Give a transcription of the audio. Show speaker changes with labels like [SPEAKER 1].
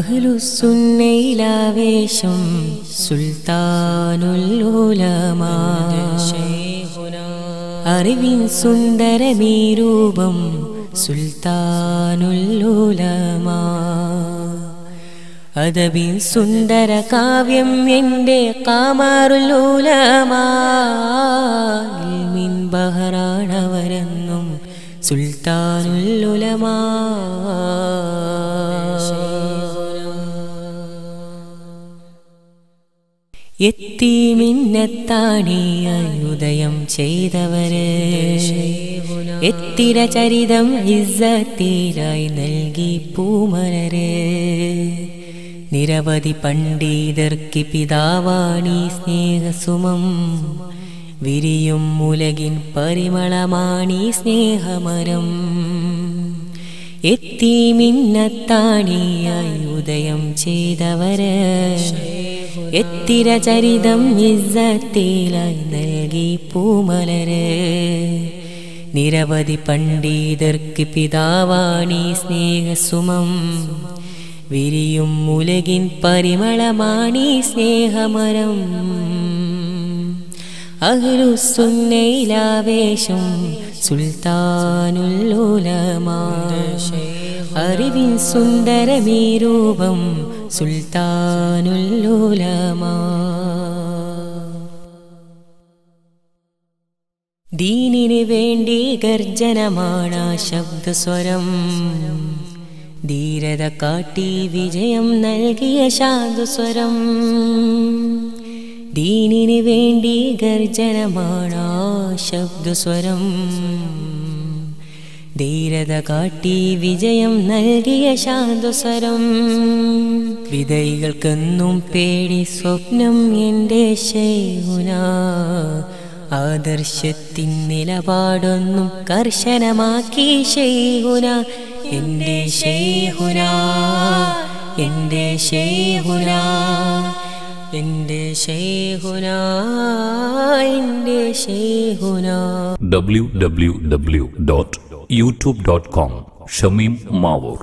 [SPEAKER 1] അഹ്ലുസുന്നയിലാവേശം സുൽത്താനുൽ ഉലമാ അറിവിൻ സുന്ദരമീ രൂപം സുൽത്താനുൽ ഉലമാ അദബിൻ സുന്ദര കാവ്യം എൻ്റെ ഖമറുൽ ഉലമാ ഇൽമിൻ ബഹറാണവരെന്നും സുൽത്താനുൽ ഉലമാ എത്തിമിന്നത്താണിയായി ഉദയം ചെയ്തവര് എത്തിര ചരിതം ഇസ്സത്തിലായി നൽകി പൂമലര് നിരവധി പണ്ഡിതർക്ക് പിതാവാണി സ്നേഹസുമം വിരിയും ഉലകിൻ പരിമളമാണി സ്നേഹമരം എത്തിമിന്നത്താണിയായി ഉദയം ചെയ്തവര് എത്തിര ചരിതം ഇസ്സത്തിലായി നൽകി പൂമലര് നിരവധി പണ്ഡിതർക്ക് പിതാവാണി സ്നേഹസുമം വിരിയും ഉലകിൻ പരിമളമാണി സ്നേഹമരം അഹ്ലുസുന്നയിലാവേശം സുൽത്താനുൽ ഉലമാ അറിവിൻ സുന്ദരമീ രൂപം സുൽത്താനുൽ ഉലമാ ദീനിന് വേണ്ടി ഗർജനമാണ് ശബ്ദസ്വരം ധീരത കാട്ടി വിജയം നൽകിയ ശാന്തസ്വരം ദീനിന് വേണ്ടി ഗർജനമാണ് ശബ്ദസ്വരം ധീരത കാട്ടി വിജയം നൽകിയ ശാന്തസ്വരം വിധൈകൾക്കെന്നും പേടി സ്വപ്നം എൻ്റെ ശൈഖുനാ ആദർശത്തിൻ നിലപാടൊന്നും കർശനമാക്കി ശൈഖുനാ എൻ്റെ ശൈഖുനാ എൻ്റെ ശൈഖുനാ എൻ്റെ ശൈഖുനാ എൻ്റെ ശൈഖുനാ
[SPEAKER 2] www.youtube.com ഷമീം മാവൂർ